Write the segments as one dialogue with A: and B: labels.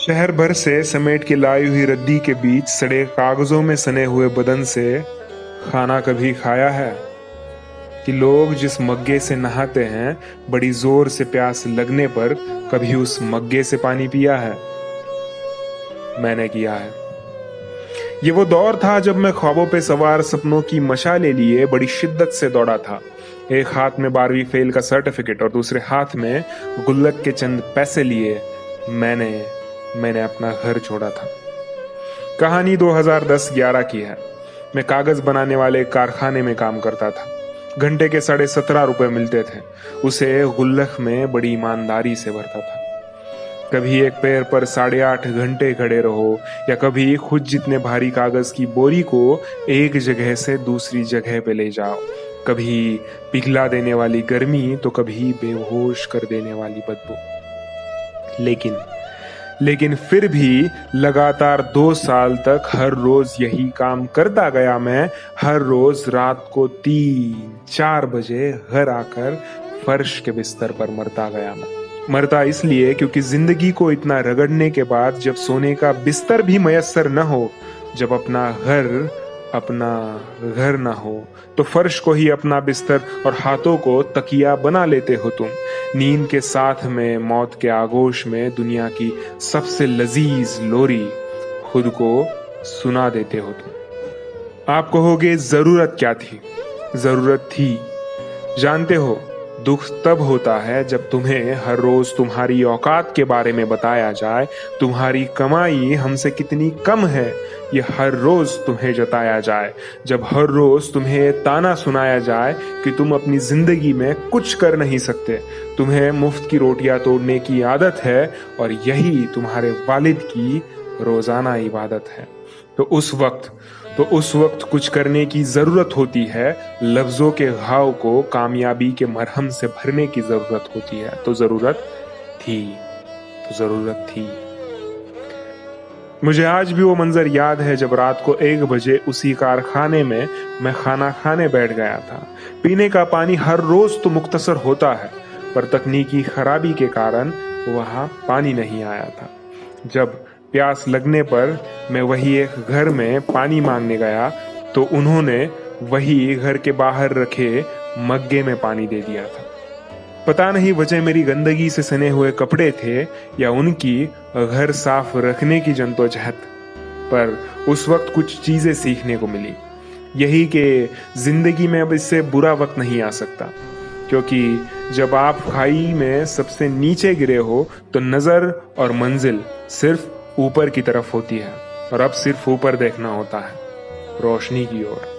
A: शहर भर से समेट के लाई हुई रद्दी के बीच सड़े कागजों में सने हुए बदन से खाना कभी खाया है कि लोग जिस मग्गे से नहाते हैं बड़ी जोर से प्यास लगने पर कभी उस मग्गे से पानी पिया है। मैंने किया है। ये वो दौर था जब मैं ख्वाबों पे सवार सपनों की मशाले लिए बड़ी शिद्दत से दौड़ा था। एक हाथ में 12वीं फेल का सर्टिफिकेट और दूसरे हाथ में गुल्लक के चंद पैसे लिए मैंने अपना घर छोड़ा था। कहानी 2010-11 की है। मैं कागज बनाने वाले कारखाने में काम करता था। घंटे के 17.5 रुपए मिलते थे। उसे गुल्लक में बड़ी ईमानदारी से भरता था। कभी एक पैर पर 8.5 घंटे खड़े रहो या कभी खुद जितने भारी कागज की बोरी को एक जगह से दूसरी जगह पे ले जाओ। कभी पिघला देने वाली गर्मी तो कभी बेहोश कर देने वाली बदबू। लेकिन फिर भी लगातार 2 साल तक हर रोज यही काम करता गया। मैं हर रोज रात को 3-4 बजे घर आकर फर्श के बिस्तर पर मरता गया। मैं मरता इसलिए क्योंकि जिंदगी को इतना रगड़ने के बाद जब सोने का बिस्तर भी मयस्सर न हो, जब अपना घर ना हो तो फर्श को ही अपना बिस्तर और हाथों को तकिया बना लेते हो तुम। नींद के साथ में मौत के आगोश में दुनिया की सबसे लजीज लोरी खुद को सुना देते हो तुम। आप कहोगे जरूरत क्या थी? जरूरत थी। जानते हो, दुख तब होता है जब तुम्हें हर रोज तुम्हारी औकात के बारे में बताया जाए, तुम्हारी कमाई हमसे कितनी कम है ये हर रोज तुम्हें जताया जाए, जब हर रोज तुम्हें ताना सुनाया जाए कि तुम अपनी जिंदगी में कुछ कर नहीं सकते, तुम्हें मुफ्त की रोटियां तोड़ने की आदत है और यही तुम्हारे वालिद की रोजाना इबादत है। तो उस वक्त कुछ करने की जरूरत होती है। लफ्जों के घाव को कामयाबी के मरहम से भरने की जरूरत होती है। तो जरूरत थी। मुझे आज भी वो मंजर याद है जब रात को 1 बजे उसी कारखाने में मैं खाना खाने बैठ गया था। पीने का पानी हर रोज तो मुख्तसर होता है, पर तकनीकी खराबी के कारण वहां पानी नहीं आया था। जब प्यास लगने पर मैं वही एक घर में पानी मांगने गया तो उन्होंने वही घर के बाहर रखे मग्गे में पानी दे दिया था। पता नहीं वजह मेरी गंदगी से सने हुए कपड़े थे या उनकी घर साफ रखने की जद्दोजहद, पर उस वक्त कुछ चीजें सीखने को मिली। यही कि जिंदगी में अब इससे बुरा वक्त नहीं आ सकता, क्योंकि जब आप खाई में सबसे नीचे गिरे हो तो नजर और मंजिल सिर्फ ऊपर की तरफ होती है और अब सिर्फ ऊपर देखना होता है, रोशनी की ओर।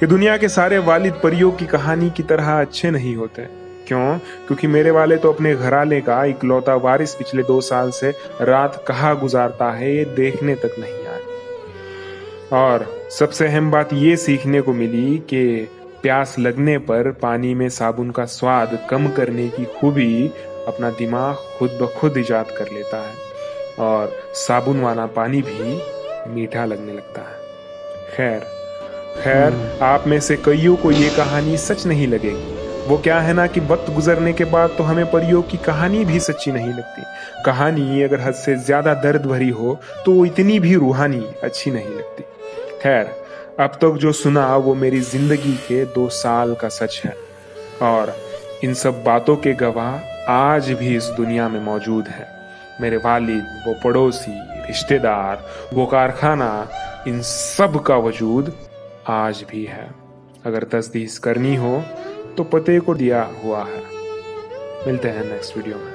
A: कि दुनिया के सारे वालिद परियों की कहानी की तरह अच्छे नहीं होते। क्यों? क्योंकि मेरे वाले तो अपने घराले का इकलौता वारिस पिछले 2 साल से रात कहाँ गुजारता है ये देखने तक नहीं आए। और सबसे अहम बात ये सीखने को मिली कि प्यास लगने पर पानी में साबुन का स्वाद कम करने की खूबी अपना दिमाग खुद ब खुद इजाद कर लेता है और साबुन वाला पानी भी मीठा लगने लगता है। खैर आप में से कईयों को ये कहानी सच नहीं लगेगी। वो क्या है ना कि वक्त गुजरने के बाद तो हमें परियों की कहानी भी सच्ची नहीं लगती। कहानी अगर हद से ज्यादा दर्द भरी हो तो वो इतनी भी रूहानी अच्छी नहीं लगती। खैर, अब तक जो सुना वो मेरी जिंदगी के 2 साल का सच है और इन सब बातों के गवाह आज भी इस दुनिया में मौजूद है। मेरे वालिद, वो पड़ोसी, रिश्तेदार, वो कारखाना, इन सब का वजूद आज भी है। अगर तस्दीक करनी हो तो पते को दिया हुआ है। मिलते हैं नेक्स्ट वीडियो में।